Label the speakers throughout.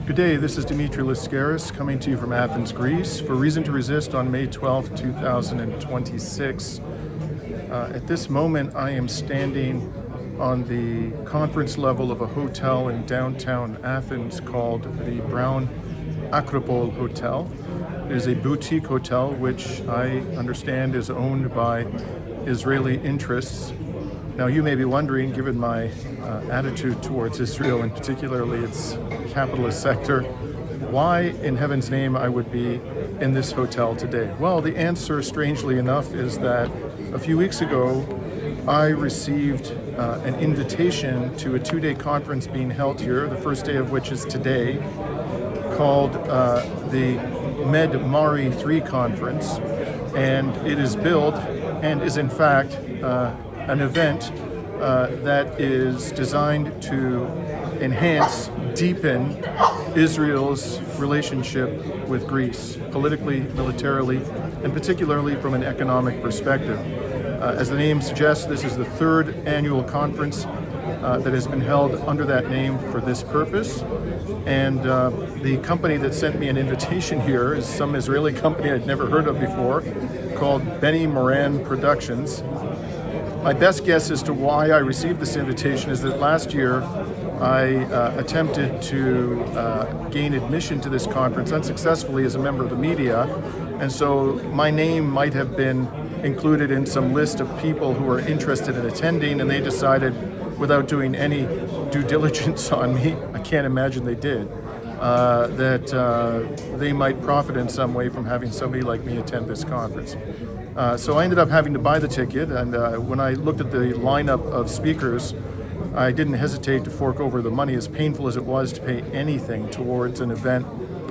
Speaker 1: Good day, this is Dimitri Lascaris coming to you from Athens, Greece for Reason to Resist on May 12, 2026. At this moment, I am standing on the conference level of a hotel in downtown Athens called the Brown Acropole Hotel. It is a boutique hotel which I understand is owned by Israeli interests. Now, you may be wondering, given my attitude towards Israel and particularly its capitalist sector, why in heaven's name I would be in this hotel today. Well, the answer, strangely enough, is that a few weeks ago I received an invitation to a two-day conference being held here, the first day of which is today, called the Med Mari 3 Conference, and it is billed and is in fact an event that is designed to enhance, deepen Israel's relationship with Greece, politically, militarily, and particularly from an economic perspective. As the name suggests, this is the third annual conference that has been held under that name for this purpose. And the company that sent me an invitation here is some Israeli company I'd never heard of before called Benny Moran Productions. My best guess as to why I received this invitation is that last year I attempted to gain admission to this conference unsuccessfully as a member of the media, and so my name might have been included in some list of people who are interested in attending, and they decided, without doing any due diligence on me, I can't imagine they did, that they might profit in some way from having somebody like me attend this conference. So I ended up having to buy the ticket, and when I looked at the lineup of speakers, I didn't hesitate to fork over the money, as painful as it was to pay anything towards an event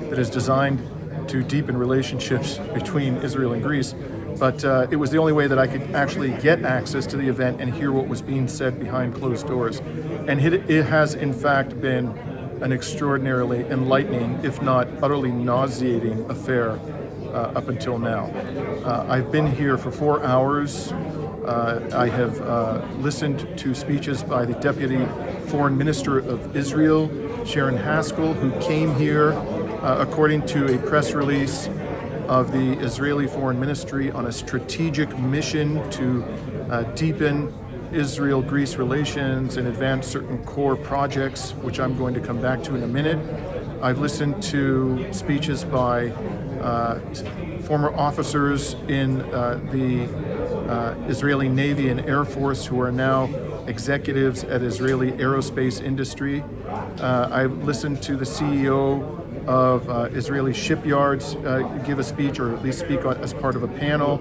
Speaker 1: that is designed to deepen relationships between Israel and Greece. But it was the only way that I could actually get access to the event and hear what was being said behind closed doors. And it has, in fact, been an extraordinarily enlightening, if not utterly nauseating affair up until now. I've been here for 4 hours. I have listened to speeches by the Deputy Foreign Minister of Israel, Chen Herzog, who came here, according to a press release of the Israeli Foreign Ministry, on a strategic mission to deepen Israel-Greece relations and advance certain core projects, which I'm going to come back to in a minute. I've listened to speeches by former officers in the Israeli Navy and Air Force who are now executives at Israeli aerospace industry. I've listened to the CEO of Israeli Shipyards give a speech, or at least speak as part of a panel.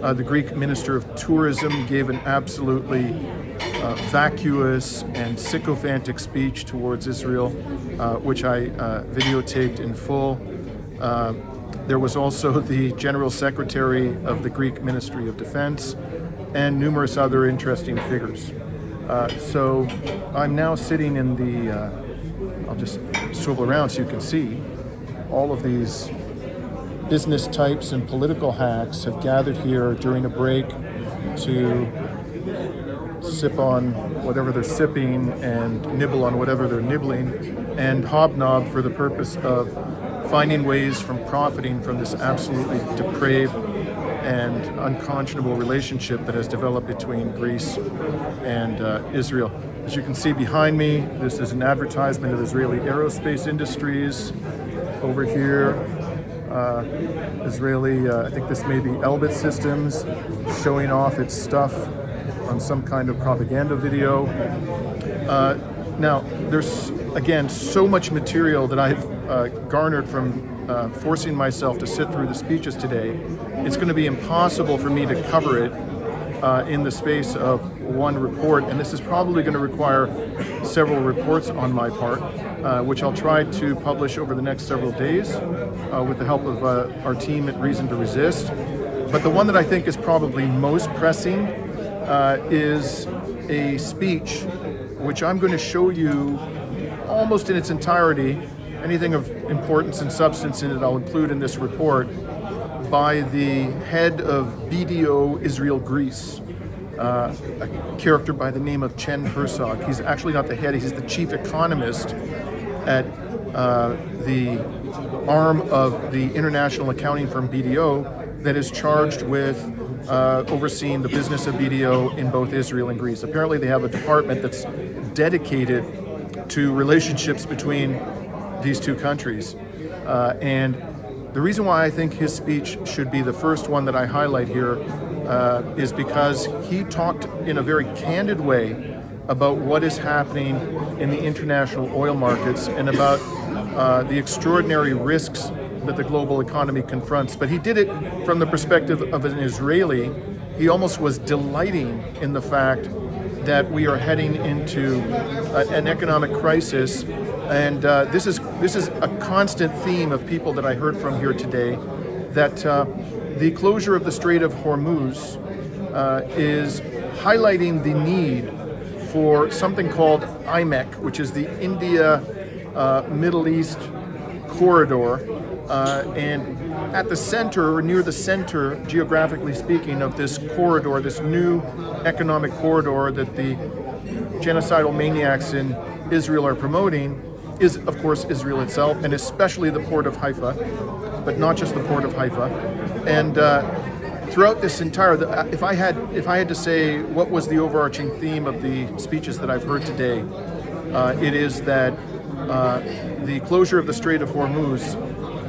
Speaker 1: The Greek Minister of Tourism gave an absolutely vacuous and sycophantic speech towards Israel, which I videotaped in full. There was also the General Secretary of the Greek Ministry of Defense and numerous other interesting figures. So I'm now sitting in the, I'll just swivel around so you can see, all of these business types and political hacks have gathered here during a break to sip on whatever they're sipping and nibble on whatever they're nibbling, and hobnob for the purpose of finding ways from profiting from this absolutely depraved and unconscionable relationship that has developed between Greece and Israel. As you can see behind me, this is an advertisement of Israeli aerospace industries. Over here, Israeli, I think this may be Elbit Systems, showing off its stuff on some kind of propaganda video. Now, there's, again, so much material that I've garnered from forcing myself to sit through the speeches today. It's going to be impossible for me to cover it in the space of one report, and this is probably going to require several reports on my part, which I'll try to publish over the next several days with the help of our team at Reason to Resist. But the one that I think is probably most pressing is a speech which I'm going to show you almost in its entirety. Anything of importance and substance in it I'll include in this report, by the head of BDO Israel Greece, a character by the name of Chen Herzog. He's actually not the head, he's the chief economist at the arm of the international accounting firm BDO that is charged with overseeing the business of BDO in both Israel and Greece. Apparently they have a department that's dedicated to relationships between these two countries. And the reason why I think his speech should be the first one that I highlight here is because he talked in a very candid way about what is happening in the international oil markets and about the extraordinary risks that the global economy confronts. But he did it from the perspective of an Israeli. He almost was delighting in the fact that we are heading into an economic crisis. And this is a constant theme of people that I heard from here today, that the closure of the Strait of Hormuz is highlighting the need for something called IMEC, which is the India Middle East corridor. And at the center, or near the center, geographically speaking, of this corridor, this new economic corridor that the genocidal maniacs in Israel are promoting, is of course Israel itself, and especially the port of Haifa, but not just the port of Haifa. And throughout this entire, if I had to say what was the overarching theme of the speeches that I've heard today, it is that the closure of the Strait of Hormuz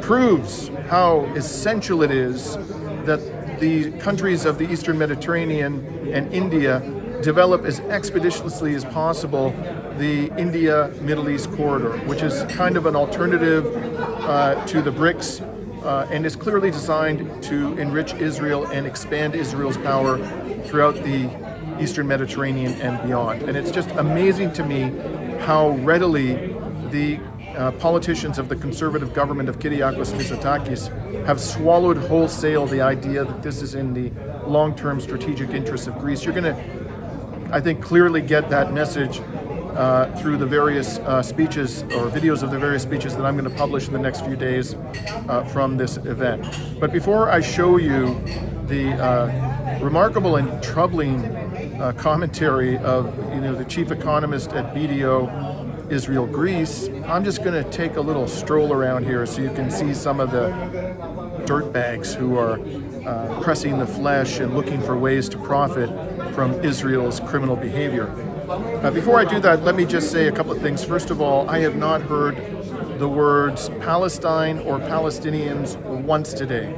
Speaker 1: proves how essential it is that the countries of the Eastern Mediterranean and India develop as expeditiously as possible the India-Middle East corridor, which is kind of an alternative to the BRICS, and is clearly designed to enrich Israel and expand Israel's power throughout the Eastern Mediterranean and beyond. And it's just amazing to me how readily the politicians of the conservative government of Kyriakos Mitsotakis have swallowed wholesale the idea that this is in the long-term strategic interests of Greece. You're going to, I think, clearly get that message through the various speeches or videos of the various speeches that I'm going to publish in the next few days from this event. But before I show you the remarkable and troubling commentary of the chief economist at BDO Israel Greece, I'm just going to take a little stroll around here so you can see some of the dirtbags who are pressing the flesh and looking for ways to profit from Israel's criminal behavior. Before I do that, let me just say a couple of things. First of all, I have not heard the words Palestine or Palestinians once today.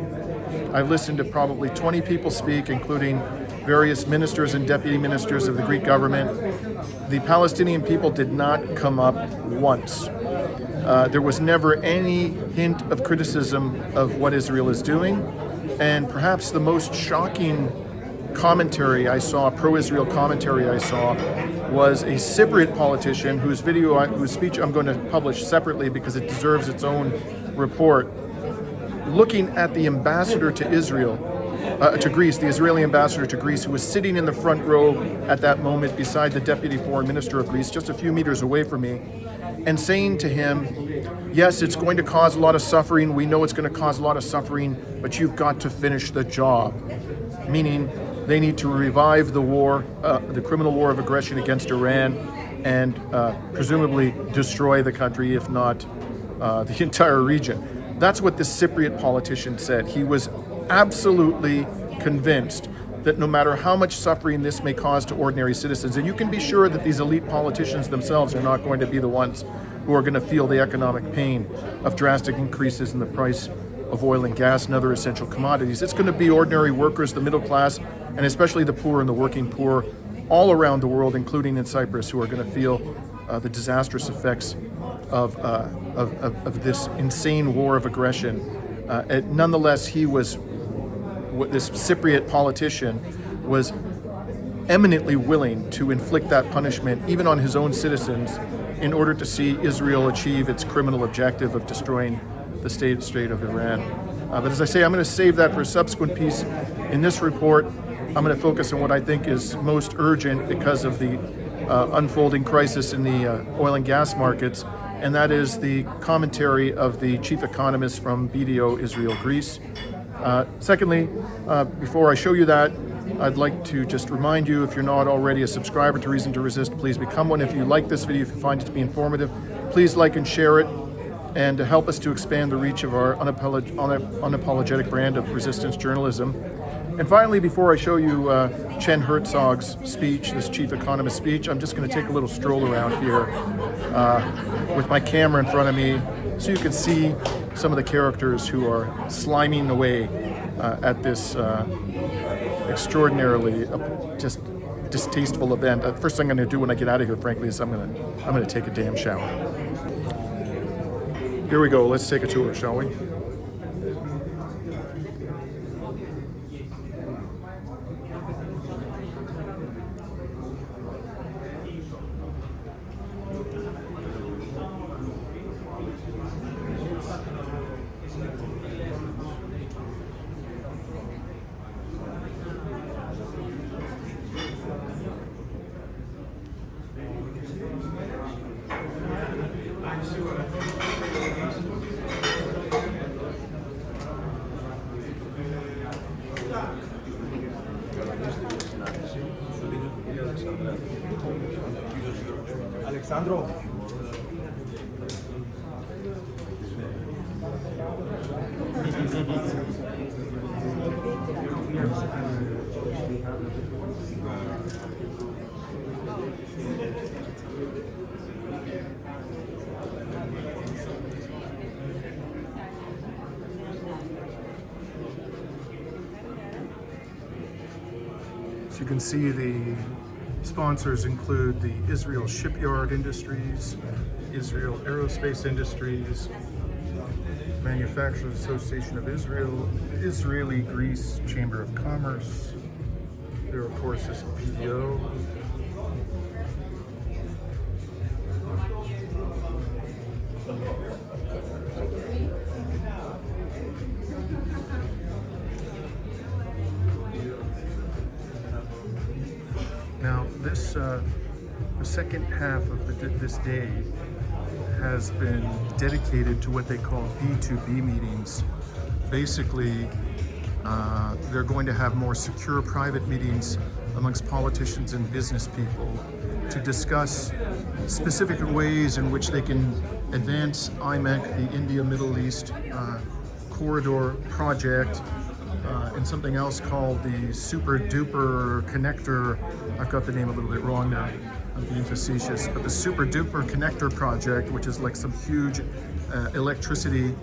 Speaker 1: I've listened to probably 20 people speak, including various ministers and deputy ministers of the Greek government. The Palestinian people did not come up once. There was never any hint of criticism of what Israel is doing. And perhaps the most shocking commentary I saw, pro-Israel commentary I saw, was a Cypriot politician whose speech I'm going to publish separately because it deserves its own report, looking at the ambassador to Israel, to Greece, the Israeli ambassador to Greece, who was sitting in the front row at that moment beside the deputy foreign minister of Greece, just a few meters away from me, and saying to him, yes, it's going to cause a lot of suffering. We know it's going to cause a lot of suffering, but you've got to finish the job. Meaning they need to revive the war, the criminal war of aggression against Iran, and presumably destroy the country, if not the entire region. That's what this Cypriot politician said. He was absolutely convinced that no matter how much suffering this may cause to ordinary citizens, and you can be sure that these elite politicians themselves are not going to be the ones who are going to feel the economic pain of drastic increases in the price of oil and gas and other essential commodities. It's going to be ordinary workers, the middle class, and especially the poor and the working poor all around the world, including in Cyprus, who are going to feel the disastrous effects of this insane war of aggression. Nonetheless, this Cypriot politician was eminently willing to inflict that punishment, even on his own citizens, in order to see Israel achieve its criminal objective of destroying the Strait of Iran. But as I say, I'm going to save that for a subsequent piece. In this report, I'm going to focus on what I think is most urgent because of the unfolding crisis in the oil and gas markets, and that is the commentary of the chief economist from BDO Israel Greece. Secondly, before I show you that, I'd like to just remind you, if you're not already a subscriber to Reason to Resist, please become one. If you like this video, if you find it to be informative, please like and share it. and to help us to expand the reach of our unapologetic brand of resistance journalism. And finally, before I show you Chen Herzog's speech, this chief economist speech, I'm just going to take a little stroll around here with my camera in front of me so you can see some of the characters who are sliming away at this extraordinarily just distasteful event. First thing I'm going to do when I get out of here, frankly, is I'm going to take a damn shower. Here we go. Let's take a tour, shall we?
Speaker 2: Alexandro.
Speaker 1: So you can see the sponsors include the Israel Shipyard Industries, Israel Aerospace Industries, Manufacturers Association of Israel, Israeli Greece Chamber of Commerce. There, of course, is PDO. Now, the second half of this day has been dedicated to what they call B2B meetings. Basically, they're going to have more secure private meetings amongst politicians and business people to discuss specific ways in which they can advance IMEC, the India Middle East corridor project, and something else called the Super Duper Connector. I've got the name a little bit wrong now, I'm being facetious, but the Super Duper Connector project, which is like some huge electricity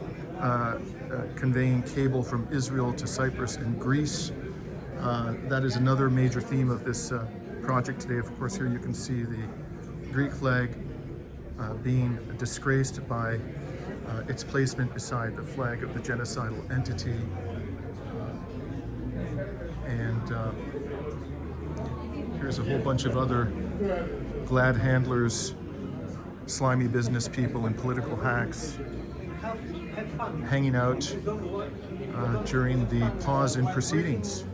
Speaker 1: conveying cable from Israel to Cyprus and Greece. That is another major theme of this project today. Of course, here you can see the Greek flag being disgraced by its placement beside the flag of the genocidal entity. And here's a whole bunch of other glad handlers, slimy business people, and political hacks hanging out during the pause in proceedings.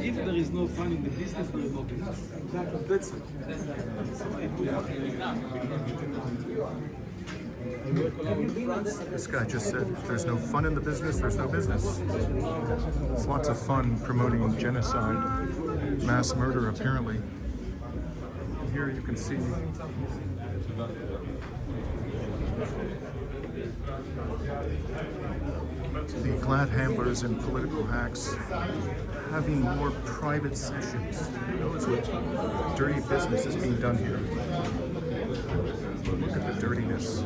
Speaker 3: If there is no fun in the business, there is no business. That's it.
Speaker 1: This guy just said, if there's no fun in the business, there's no business. It's lots of fun promoting genocide, mass murder, apparently. And here you can see the glad handlers and political hacks having more private sessions. Notice what dirty business is being done here. Look at the dirtiness.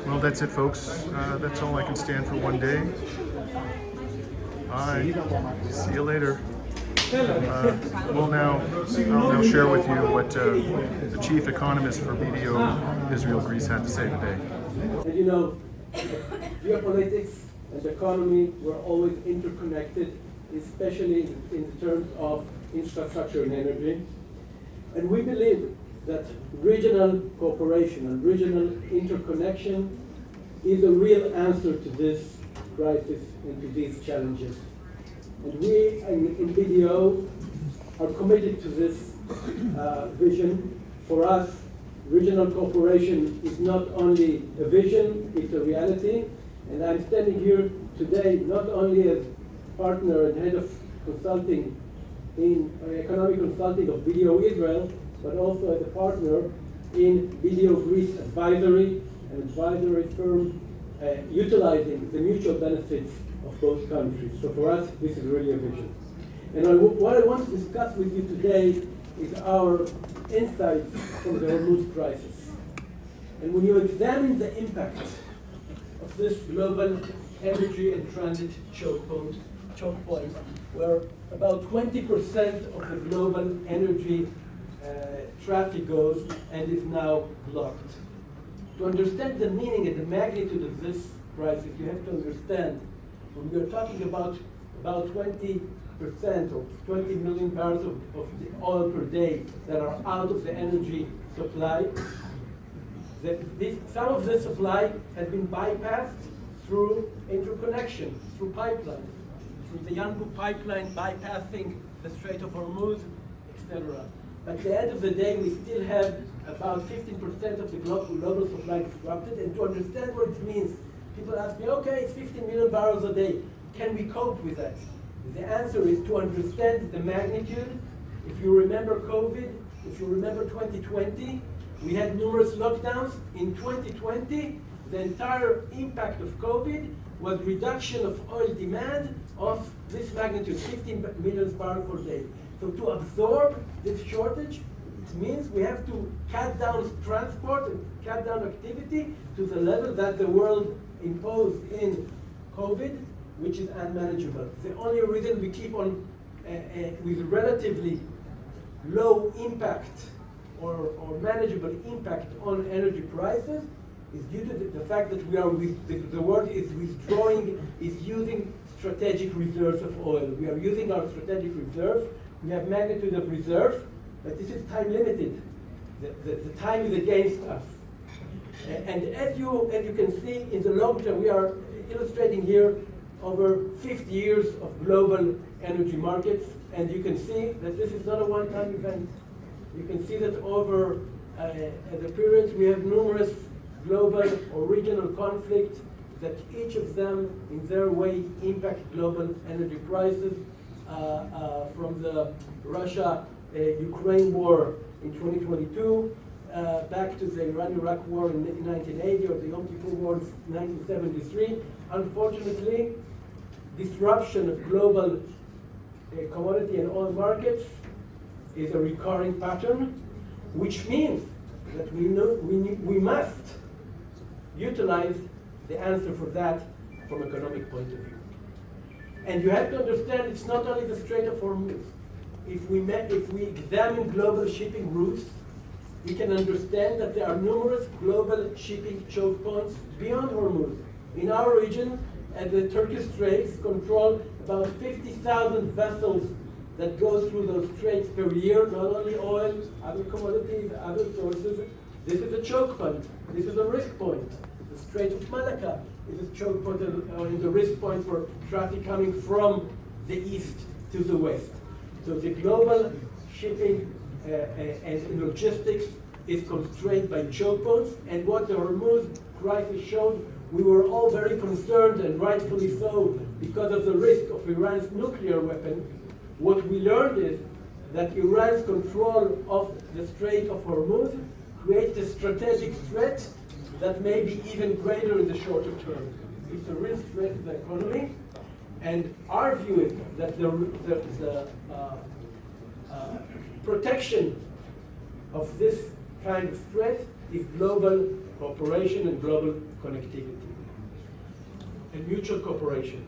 Speaker 1: Well, that's it, folks. That's all I can stand for one day. Bye. See you later. I'll now share with you what the chief economist for BDO Israel Greece had to say today.
Speaker 4: And you know, geopolitics and the economy were always interconnected,
Speaker 2: especially in terms of infrastructure and energy. And we believe that regional cooperation and regional interconnection is a real answer to this crisis and to these challenges. And we in BDO are committed to this vision. For us, regional cooperation is not only a vision, it's a reality. And I'm standing here today not only as partner and head of consulting in economic consulting of BDO Israel, but also as a partner in BDO Greece advisory, an advisory firm utilizing the mutual benefits of both countries. So for us, this is really a vision. And what I want to discuss with you today is our insights from the Hormuz crisis. And when you examine the impact of this global energy and transit choke point, where about 20% of the global energy traffic goes and is now blocked. To understand the meaning and the magnitude of this crisis, you have to understand when we are talking about 20% or 20 million barrels of the oil per day that are out of the energy supply, some of this supply has been bypassed through interconnection, through pipelines, through the Yanbu pipeline bypassing the Strait of Hormuz, etc. But at the end of the day, we still have about 15% of the global supply disrupted. And to understand what it means, people ask me, okay, it's 15 million barrels a day. Can we cope with that? The answer is to understand the magnitude. If you remember COVID, if you remember 2020, we had numerous lockdowns. In 2020, the entire impact of COVID was reduction of oil demand of this magnitude, 15 million barrels per day. So to absorb this shortage, it means we have to cut down transport and cut down activity to the level that the world imposed in COVID, which is unmanageable. The only reason we keep on with relatively low impact or manageable impact on energy prices is due to the fact that we are the world is withdrawing, is using strategic reserves of oil. We are using our strategic reserves. We have magnitude of reserve, but this is time limited. The time is against us. And as you can see in the long term, we are illustrating here over 50 years of global energy markets, and you can see that this is not a one-time event. You can see that over the periods we have numerous global or regional conflicts that each of them in their way impact global energy prices, from the Russia-Ukraine war in 2022, back to the Iran-Iraq war in 1980 or the Yom Kippur war in 1973. Unfortunately, disruption of global commodity and oil markets is a recurring pattern, which means that we must utilize the answer for that from an economic point of view. And you have to understand it's not only the Strait of Hormuz. If we examine global shipping routes, we can understand that there are numerous global shipping choke points beyond Hormuz. In our region, the Turkish Straits control about 50,000 vessels that go through those straits per year, not only oil, other commodities, other sources. This is a choke point. This is a risk point. The Strait of Malacca is a choke point and the risk point for traffic coming from the east to the west. So the global shipping and logistics is constrained by choke points, and what the Hormuz crisis showed, we were all very concerned, and rightfully so, because of the risk of Iran's nuclear weapon. What we learned is that Iran's control of the Strait of Hormuz creates a strategic threat that may be even greater in the shorter term. It's a real threat to the economy, and our view is that the protection of this kind of threat is global cooperation and global connectivity and mutual cooperation.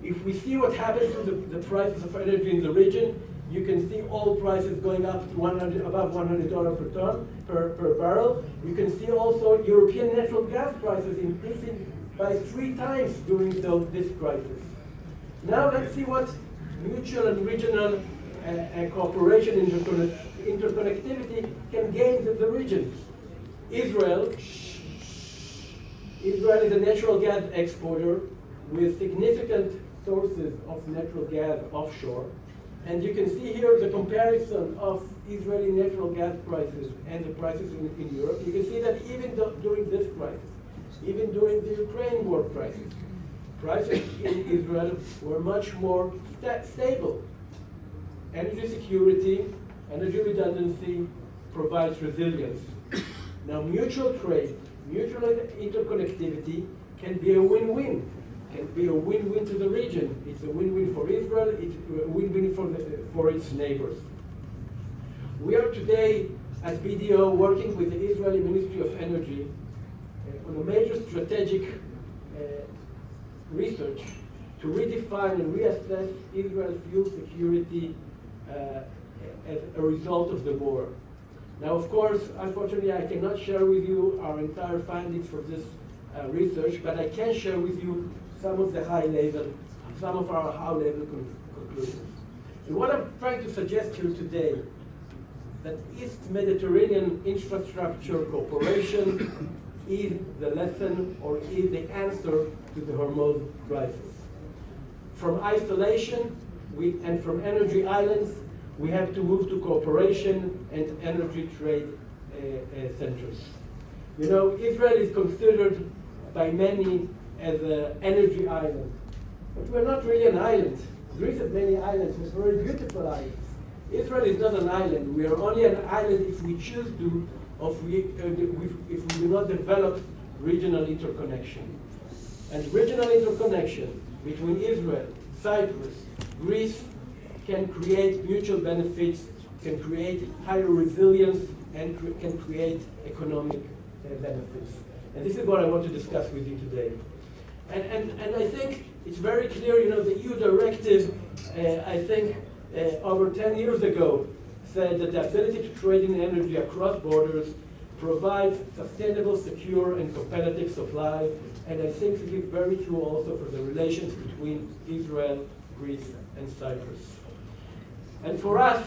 Speaker 2: If we see what happens to the prices of energy in the region, you can see oil prices going up to above $100 per ton, per barrel. You can see also European natural gas prices increasing by 3 times during this crisis. Now let's see what mutual and regional cooperation, interconnectivity can gain the region. Israel is a natural gas exporter with significant sources of natural gas offshore. And you can see here the comparison of Israeli natural gas prices and the prices in Europe. You can see that even during this crisis, even during the Ukraine war crisis, prices in Israel were much more stable. Energy security, energy redundancy provides resilience. Now, mutual trade, mutual interconnectivity can be a win-win. Can be a win-win to the region. It's a win-win for Israel. It's a win-win for its neighbors. We are today, as BDO, working with the Israeli Ministry of Energy on a major strategic research to redefine and reassess Israel's fuel security as a result of the war. Now, of course, unfortunately, I cannot share with you our entire findings for this research, but I can share with you some of our high-level conclusions. And what I'm trying to suggest here today, that East Mediterranean Infrastructure Cooperation is the lesson or is the answer to the Hormuz crisis. From isolation and from energy islands, we have to move to cooperation and energy trade centers. You know, Israel is considered by many as an energy island, but we're not really an island. Greece has many islands, it's very beautiful islands. Israel is not an island. We are only an island if we choose to, if we do not develop regional interconnection. And regional interconnection between Israel, Cyprus, Greece can create mutual benefits, can create higher resilience, and can create economic benefits. And this is what I want to discuss with you today. And I think it's very clear, you know, the EU directive, I think, over 10 years ago, said that the ability to trade in energy across borders provides sustainable, secure, and competitive supply. And I think this is very true also for the relations between Israel, Greece, and Cyprus. And for us,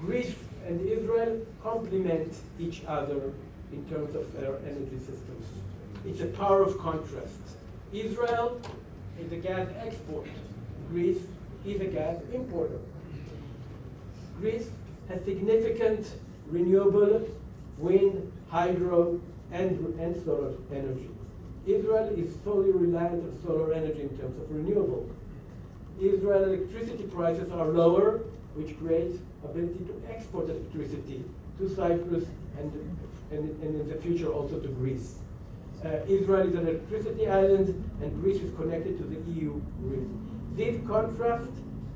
Speaker 2: Greece and Israel complement each other in terms of their energy systems. It's a power of contrast. Israel is a gas exporter. Greece is a gas importer. Greece has significant renewable wind, hydro, and solar energy. Israel is fully reliant on solar energy in terms of renewable. Israel electricity prices are lower, which creates ability to export electricity to Cyprus and in the future also to Greece. Israel is an electricity island, and Greece is connected to the EU grid. These contrasts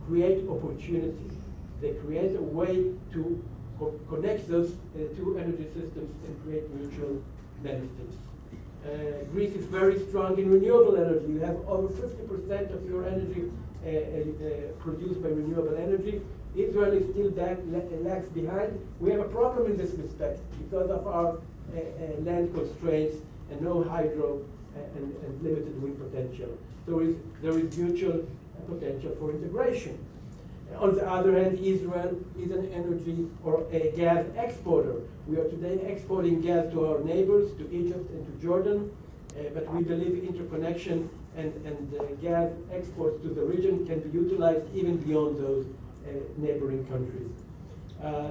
Speaker 2: create opportunity. They create a way to connect those two energy systems and create mutual benefits. Greece is very strong in renewable energy. You have over 50% of your energy produced by renewable energy. Israel is still lags behind. We have a problem in this respect because of our land constraints and no hydro and limited wind potential. There is mutual potential for integration. On the other hand, Israel is an energy or a gas exporter. We are today exporting gas to our neighbors, to Egypt and to Jordan, but we believe interconnection and gas exports to the region can be utilized even beyond those neighboring countries.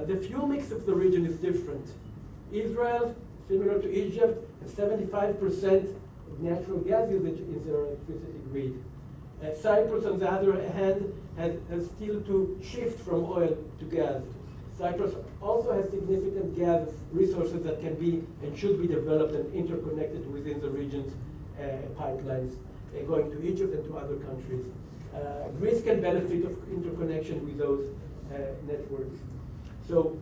Speaker 2: The fuel mix of the region is different. Israel, similar to Egypt, has 75% of natural gas usage in their electricity grid. Cyprus, on the other hand, has still to shift from oil to gas. Cyprus also has significant gas resources that can be and should be developed and interconnected within the region's pipelines going to Egypt and to other countries. Greece can benefit of interconnection with those networks. So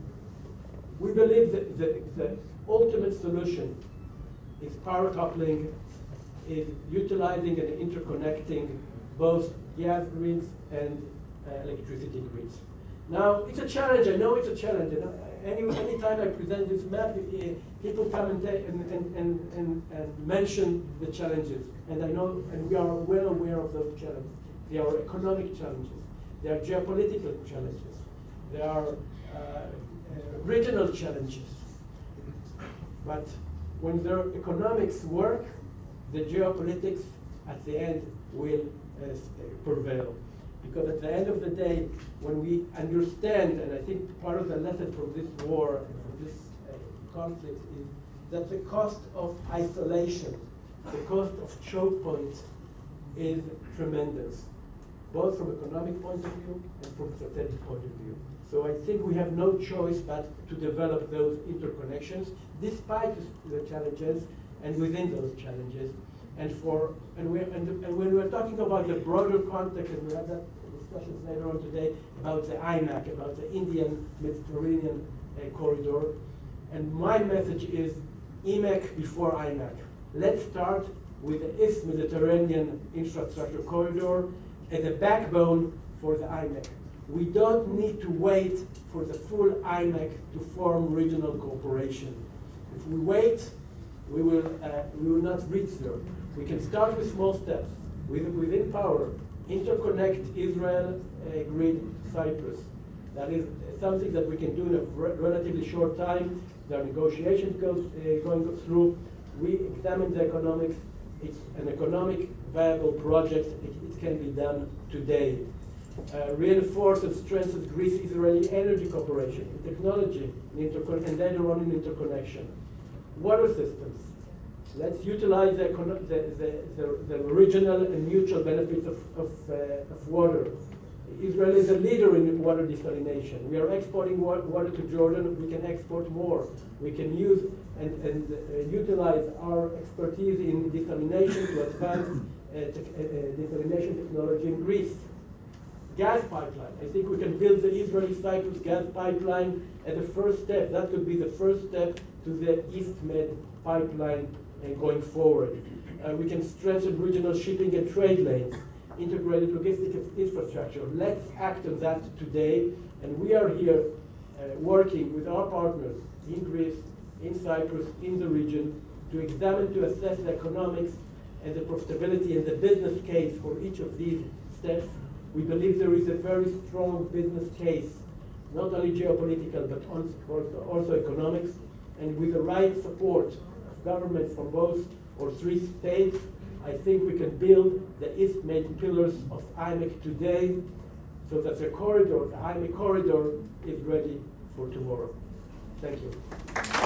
Speaker 2: we believe that the ultimate solution is power coupling, is utilizing and interconnecting both gas grids and electricity grids. Now, it's a challenge. I know it's a challenge. Any time I present this map, people come and mention the challenges. And I know, and we are well aware of those challenges. They are economic challenges. There are geopolitical challenges. There are regional challenges. But when their economics work, the geopolitics at the end will prevail. Because at the end of the day, when we understand, and I think part of the lesson from this war and from this conflict is that the cost of isolation, the cost of choke points is tremendous, both from economic point of view and from strategic point of view. So I think we have no choice but to develop those interconnections, despite the challenges and within those challenges. And when we're talking about the broader context, and we have that discussions later on today about the IMEC, about the Indian Mediterranean corridor. And my message is IMEC before IMEC. Let's start with the East Mediterranean infrastructure corridor as a backbone for the IMEC. We don't need to wait for the full IMEC to form regional cooperation. If we wait, we will not reach there. We can start with small steps. Within power, interconnect Israel grid to Cyprus. That is something that we can do in a relatively short time. There are negotiations going through. We examine the economics. It's an economic viable project. It can be done today. Reinforce and strengthen Greece-Israeli energy cooperation, in technology, and later on in interconnection. Water systems. Let's utilize the regional and mutual benefits of water. Israel is a leader in water desalination. We are exporting water to Jordan. We can export more. We can use and utilize our expertise in desalination to advance desalination technology in Greece. Gas pipeline. I think we can build the Israeli-Cyprus gas pipeline as a first step. That could be the first step to the East Med pipeline going forward. We can strengthen regional shipping and trade lanes, integrated logistics infrastructure. Let's act on that today. And we are here working with our partners in Greece, in Cyprus, in the region, to examine, to assess the economics and the profitability and the business case for each of these steps. We believe there is a very strong business case, not only geopolitical, but also economics. And with the right support of governments from both or three states, I think we can build the East Med pillars of IMEC today so that the corridor, the IMEC corridor, is ready for tomorrow. Thank you.